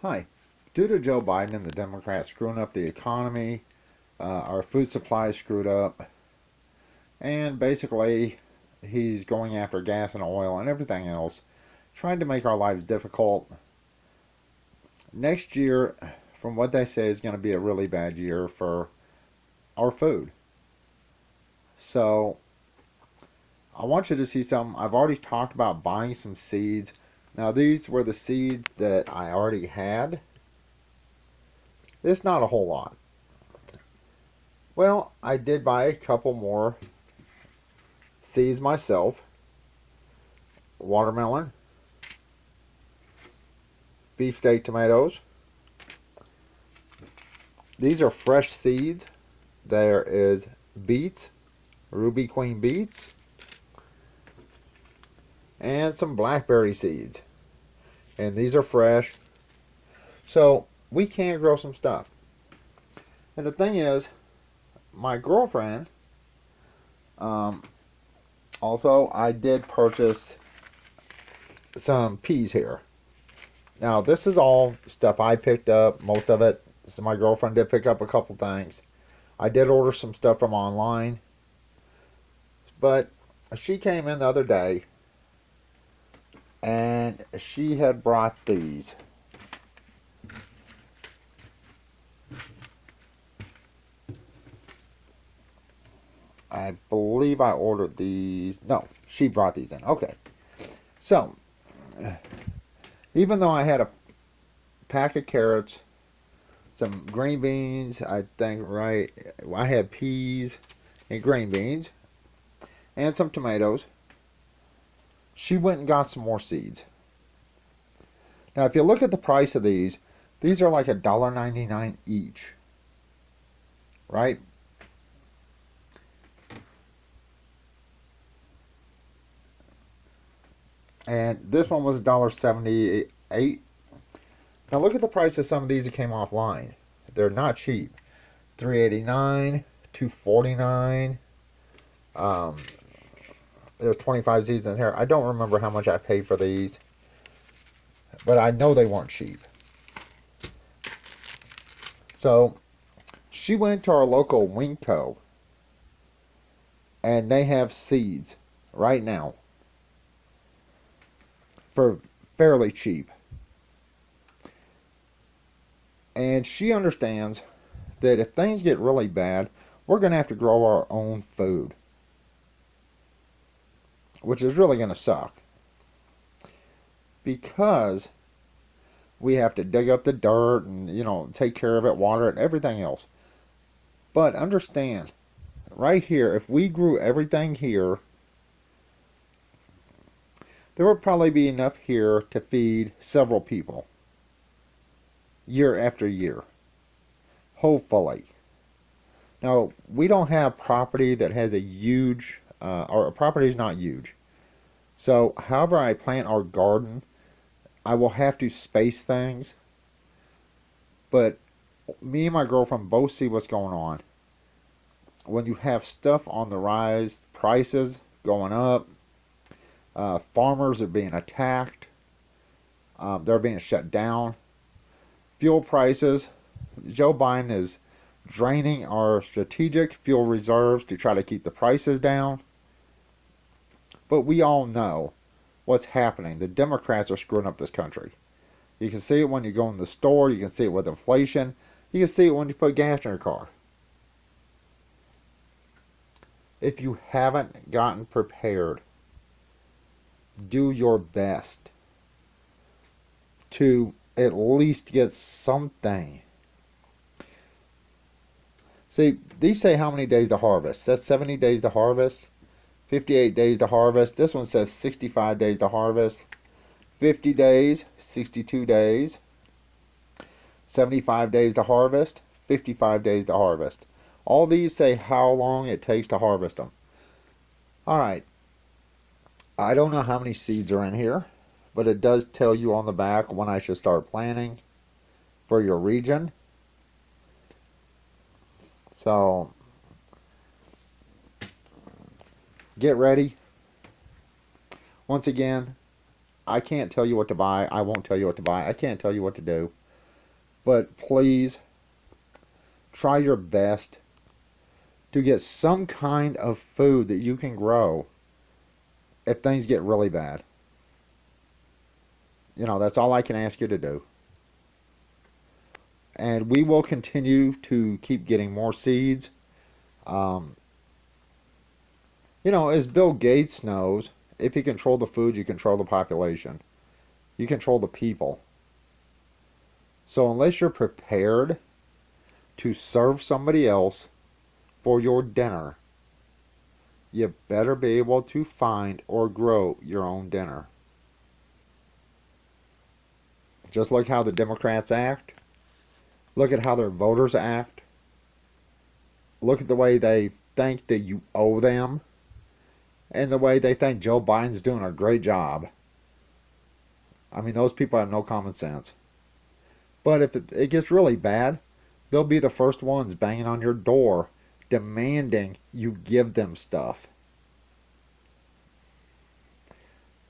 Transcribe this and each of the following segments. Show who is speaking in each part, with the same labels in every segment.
Speaker 1: Hi. Due to Joe Biden and the Democrats screwing up the economy, our food supply is screwed up, and basically he's going after gas and oil and everything else, trying to make our lives difficult. Next year, from what they say, is going to be a really bad year for our food. So I want you to see something. I've already talked about buying some seeds. Now these were the seeds that I already had. It's not a whole lot. Well, I did buy a couple more seeds myself. Watermelon, beefsteak tomatoes. These are fresh seeds. There is beets, ruby queen beets, and some blackberry seeds. And these are fresh. So we can grow some stuff. And the thing is, my girlfriend, um, also, I did purchase some peas here. Now, this is all stuff I picked up, most of it. So my girlfriend did pick up a couple things. I did order some stuff from online, but she came in the other day and she had brought these. I believe I ordered these. No, she brought these in. Okay. So, even though I had a pack of carrots, some green beans, I think, right? I had peas and green beans, and some tomatoes. She went and got some more seeds. Now, if you look at the price of these are like $1.99 each, right? And this one was $1.78. Now look at the price of some of these that came offline. They're not cheap. $3.89, $2.49. Um, there's 25 Z's in here. I don't remember how much I paid for these, but I know they weren't cheap. So she went to our local Winco, and they have seeds right now for fairly cheap. And she understands that if things get really bad, we're going to have to grow our own food, which is really going to suck because we have to dig up the dirt and, take care of it, water it, everything else. But understand, right here, if we grew everything here, there would probably be enough here to feed several people year after year, hopefully. Now, we don't have property that has a huge, our property is not huge. So, however I plant our garden, I will have to space things. But me and my girlfriend both see what's going on. When you have stuff on the rise, prices going up, farmers are being attacked, they're being shut down. Fuel prices, Joe Biden is draining our strategic fuel reserves to try to keep the prices down. But we all know what's happening. The Democrats are screwing up this country. You can see it when you go in the store. You can see it with inflation. You can see it when you put gas in your car. If you haven't gotten prepared, do your best to at least get something. See, these say how many days to harvest. That's 70 days to harvest, 58 days to harvest. This one says 65 days to harvest, 50 days, 62 days, 75 days to harvest, 55 days to harvest. All these say how long it takes to harvest them. Alright, I don't know how many seeds are in here, but it does tell you on the back when I should start planting for your region. So, get ready. Once again, I can't tell you what to buy. I won't tell you what to buy. I can't tell you what to do. But please try your best to get some kind of food that you can grow if things get really bad. That's all I can ask you to do. And we will continue to keep getting more seeds. Um, as Bill Gates knows, if you control the food, you control the population. You control the people. So unless you're prepared to serve somebody else for your dinner, you better be able to find or grow your own dinner. Just look how the Democrats act. Look at how their voters act. Look at the way they think that you owe them, and the way they think Joe Biden's doing a great job. I mean, those people have no common sense. But if it gets really bad, they'll be the first ones banging on your door, demanding you give them stuff.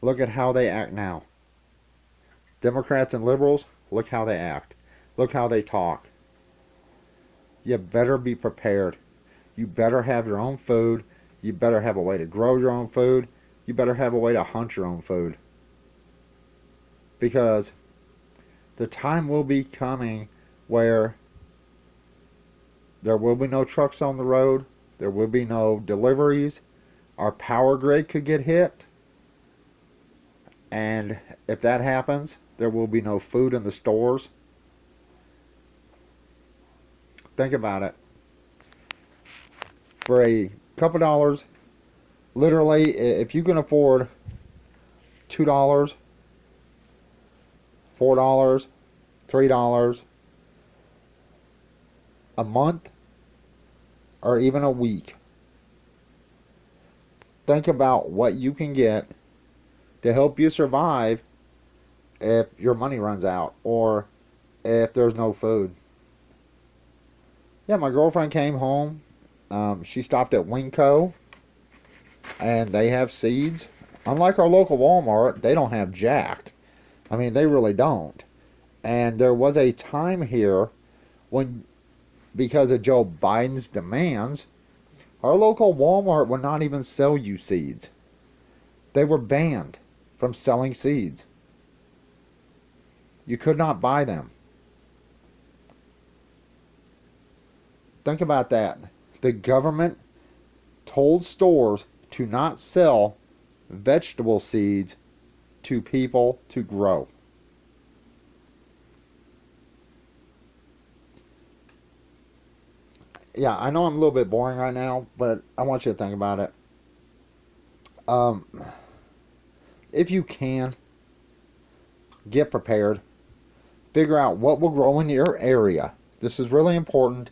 Speaker 1: Look at how they act now. Democrats and liberals, look how they act. Look how they talk. You better be prepared. You better have your own food. You better have a way to grow your own food. You better have a way to hunt your own food. Because the time will be coming where there will be no trucks on the road. There will be no deliveries. Our power grid could get hit. And if that happens, there will be no food in the stores. Think about it. For a couple dollars, literally, if you can afford $2, $4, $3 a month, or even a week, think about what you can get to help you survive if your money runs out or if there's no food. Yeah, my girlfriend came home. She stopped at Winco, and they have seeds. Unlike our local Walmart, they don't have jack. I mean, they really don't. And there was a time here when, because of Joe Biden's demands, our local Walmart would not even sell you seeds. They were banned from selling seeds. You could not buy them. Think about that. The government told stores to not sell vegetable seeds to people to grow. Yeah, I know I'm a little bit boring right now, but I want you to think about it. Um, if you can, get prepared. Figure out what will grow in your area. This is really important.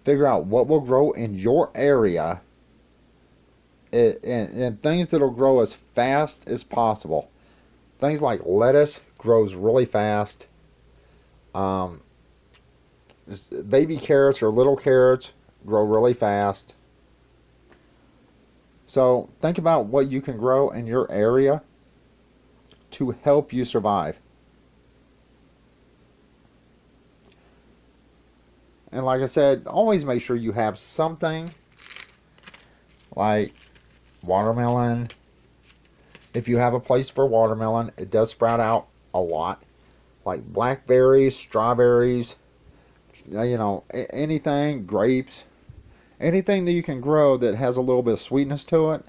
Speaker 1: Figure out what will grow in your area, and things that will grow as fast as possible. Things like lettuce grows really fast. Um, Baby carrots or little carrots grow really fast. So think about what you can grow in your area to help you survive. And like I said, always make sure you have something like watermelon. If you have a place for watermelon, it does sprout out a lot. Like blackberries, strawberries, anything, grapes, anything that you can grow that has a little bit of sweetness to it,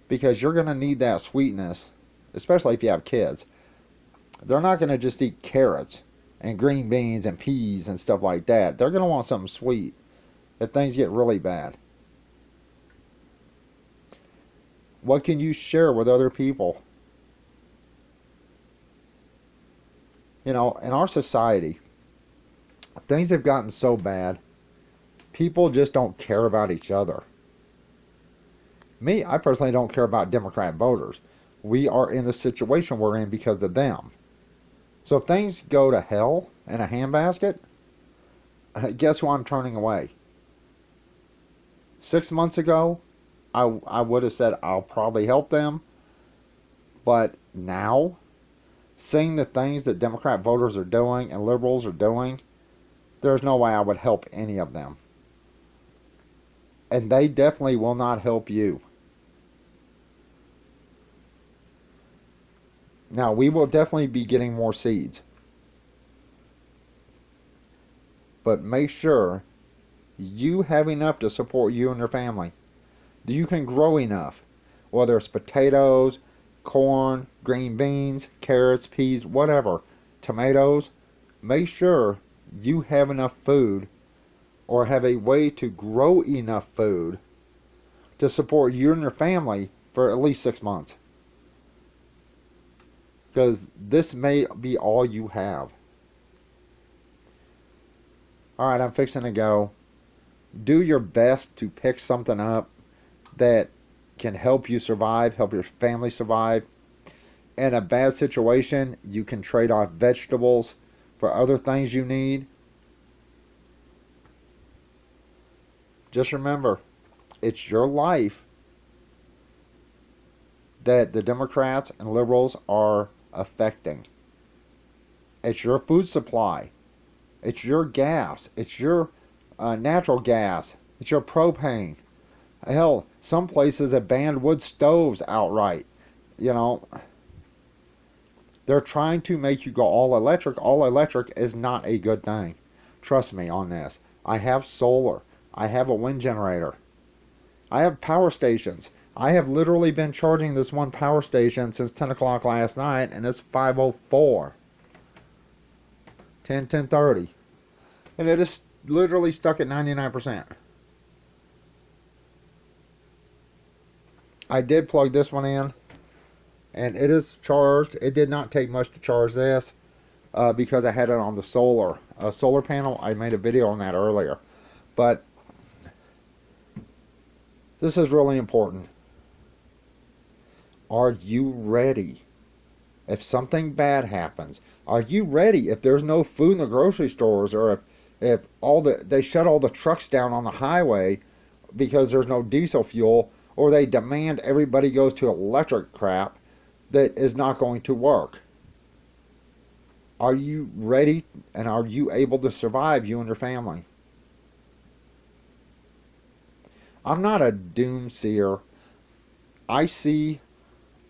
Speaker 1: because you're going to need that sweetness, especially if you have kids. They're not going to just eat carrots and green beans and peas and stuff like that. They're going to want something sweet if things get really bad. What can you share with other people? In our society, things have gotten so bad, people just don't care about each other. Me, I personally don't care about Democrat voters. We are in the situation we're in because of them. So if things go to hell in a handbasket, guess who I'm turning away? 6 months ago, I would have said I'll probably help them. But now, seeing the things that Democrat voters are doing and liberals are doing, there's no way I would help any of them. And they definitely will not help you. Now, we will definitely be getting more seeds. But make sure you have enough to support you and your family. You can grow enough, whether it's potatoes, corn, green beans, carrots, peas, whatever, tomatoes. Make sure you have enough food or have a way to grow enough food to support you and your family for at least 6 months. Because this may be all you have. Alright, I'm fixing to go. Do your best to pick something up that can help you survive, help your family survive. In a bad situation, you can trade off vegetables for other things you need. Just remember, it's your life that the Democrats and liberals are affecting. It's your food supply. It's your gas. It's your natural gas. It's your propane. Hell, some places have banned wood stoves outright. You know, they're trying to make you go all electric. All electric is not a good thing. Trust me on this. I have solar. I have a wind generator. I have power stations. I have literally been charging this one power station since 10 o'clock last night, and it's 5:04. 10:30. And it is literally stuck at 99%. I did plug this one in, and it is charged. It did not take much to charge this because I had it on the solar panel. I made a video on that earlier. But this is really important. Are you ready? If something bad happens, are you ready? If there's no food in the grocery stores, or if they shut all the trucks down on the highway because there's no diesel fuel, or they demand everybody goes to electric crap that is not going to work. Are you ready, and are you able to survive, you and your family? I'm not a doomsayer. I see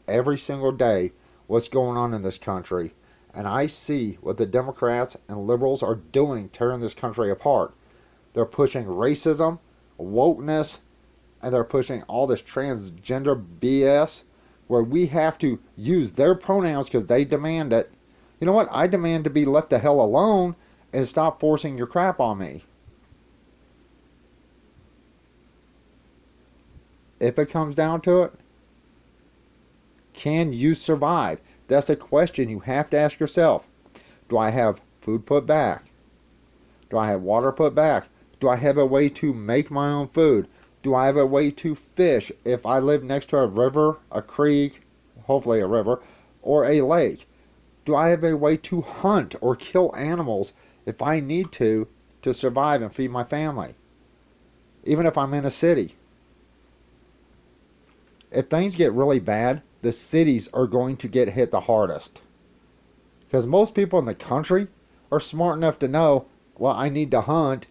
Speaker 1: every single day what's going on in this country, and I see what the Democrats and liberals are doing, tearing this country apart. They're pushing racism, wokeness, and they're pushing all this transgender BS where we have to use their pronouns because they demand it. You know what? I demand to be left the hell alone and stop forcing your crap on me. If it comes down to it, can you survive? That's a question you have to ask yourself. Do I have food put back? Do I have water put back? Do I have a way to make my own food? Do I have a way to fish if I live next to a river, a creek, hopefully a river, or a lake? Do I have a way to hunt or kill animals if I need to survive and feed my family? Even if I'm in a city. If things get really bad, the cities are going to get hit the hardest. Because most people in the country are smart enough to know, well, I need to hunt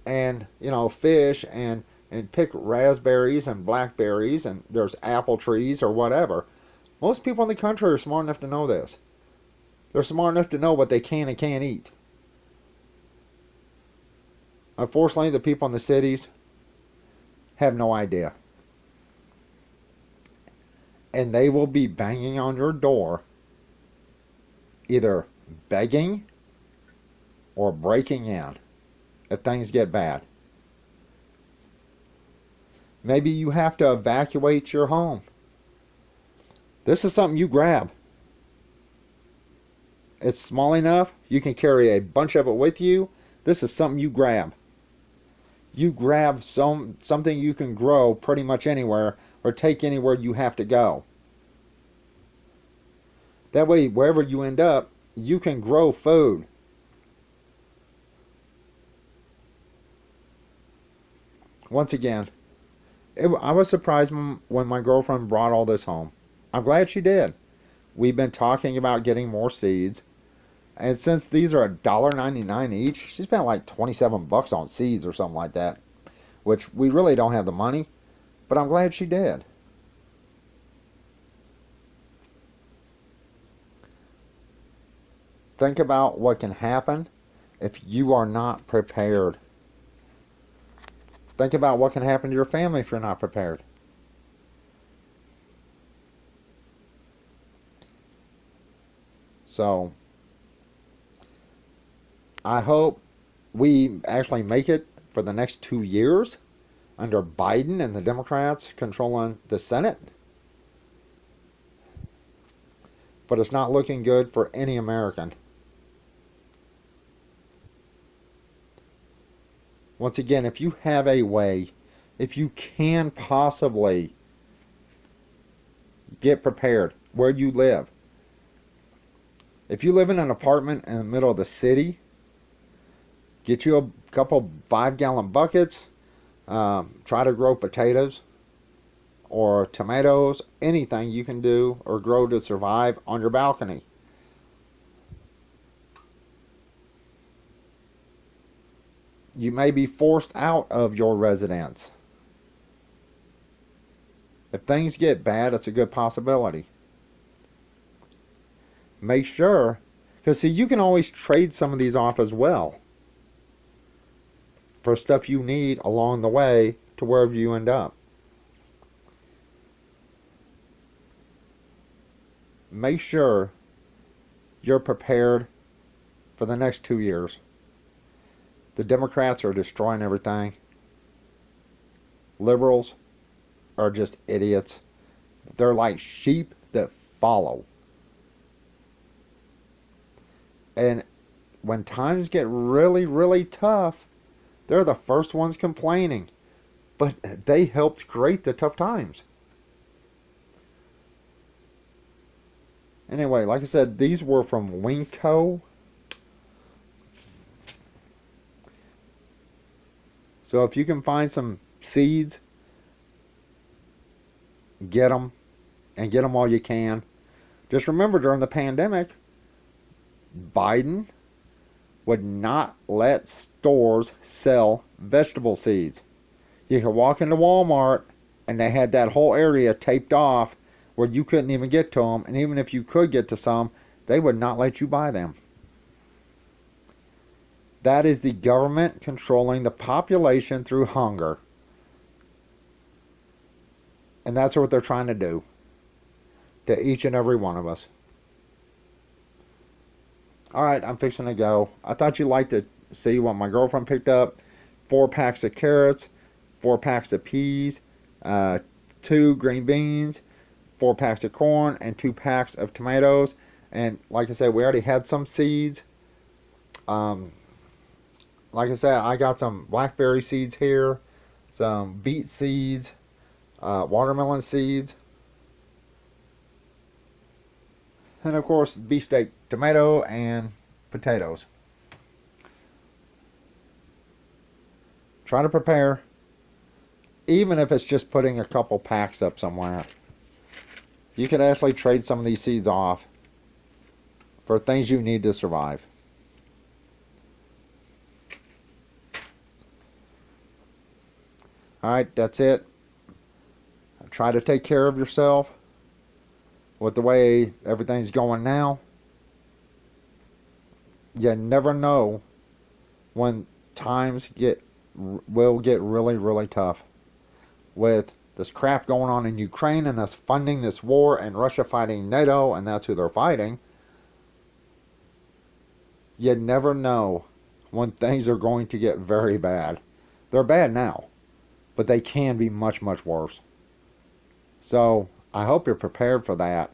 Speaker 1: and, fish and pick raspberries and blackberries, and there's apple trees or whatever. Most people in the country are smart enough to know this. They're smart enough to know what they can and can't eat. Unfortunately, the people in the cities have no idea. And they will be banging on your door, either begging or breaking in if things get bad. Maybe you have to evacuate your home. This is something you grab. It's small enough, you can carry a bunch of it with you. This is something you grab. You grab something you can grow pretty much anywhere or take anywhere you have to go. That way, wherever you end up, you can grow food. Once again, I was surprised when my girlfriend brought all this home. I'm glad she did. We've been talking about getting more seeds, And since these are $1.99 each, she spent like 27 bucks on seeds or something like that, which we really don't have the money, but I'm glad she did. Think about what can happen if you are not prepared. Think about what can happen to your family if you're not prepared. So, I hope we actually make it for the next 2 years under Biden and the Democrats controlling the Senate. But it's not looking good for any American. Once again, if you have a way, if you can possibly get prepared where you live. If you live in an apartment in the middle of the city, get you a couple 5-gallon buckets. Try to grow potatoes or tomatoes, anything you can do or grow to survive on your balcony. You may be forced out of your residence. If things get bad, it's a good possibility. Make sure, because see, you can always trade some of these off as well for stuff you need along the way to wherever you end up. Make sure you're prepared for the next 2 years. The Democrats are destroying everything. Liberals are just idiots. They're like sheep that follow. And when times get really, really tough, they're the first ones complaining. But they helped create the tough times. Anyway, like I said, these were from Winco. So if you can find some seeds, get them, and get them while you can. Just remember, during the pandemic, Biden would not let stores sell vegetable seeds. You could walk into Walmart and they had that whole area taped off where you couldn't even get to them, and even if you could get to some, they would not let you buy them. That is the government controlling the population through hunger. And that's what they're trying to do to each and every one of us. Alright, I'm fixing to go. I thought you'd like to see what my girlfriend picked up. 4 packs of carrots, 4 packs of peas, 2 green beans, 4 packs of corn, and 2 packs of tomatoes. And like I said, we already had some seeds. Like I said, I got some blackberry seeds here, some beet seeds, watermelon seeds, and of course beefsteak tomato and potatoes. Try to prepare, even if it's just putting a couple packs up somewhere. You can actually trade some of these seeds off for things you need to survive. Alright, that's it. Try to take care of yourself with the way everything's going now. You never know when times will get really, really tough. With this crap going on in Ukraine and us funding this war and Russia fighting NATO, and that's who they're fighting. You never know when things are going to get very bad. They're bad now, but they can be much, much worse. So I hope you're prepared for that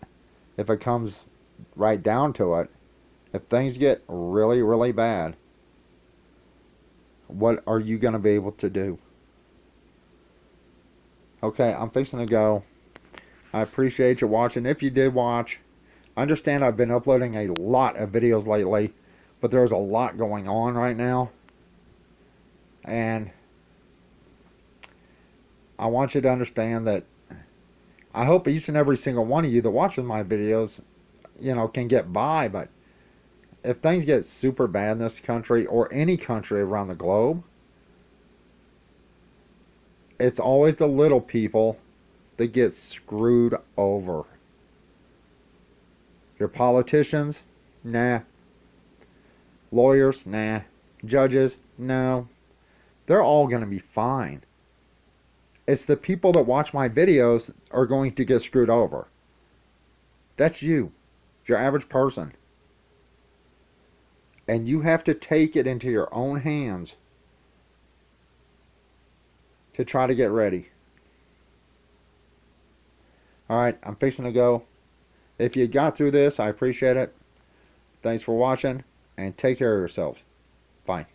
Speaker 1: if it comes right down to it. If things get really, really bad, what are you going to be able to do? Okay, I'm fixing to go. I appreciate you watching. If you did watch, I understand I've been uploading a lot of videos lately, but there's a lot going on right now. And I want you to understand that I hope each and every single one of you that watches my videos, can get by, but if things get super bad in this country or any country around the globe, it's always the little people that get screwed over. Your politicians? Nah. Lawyers? Nah. Judges? No. They're all going to be fine. It's the people that watch my videos are going to get screwed over. That's you. Your average person. And you have to take it into your own hands to try to get ready. Alright, I'm fixing to go. If you got through this, I appreciate it. Thanks for watching, and take care of yourselves. Bye.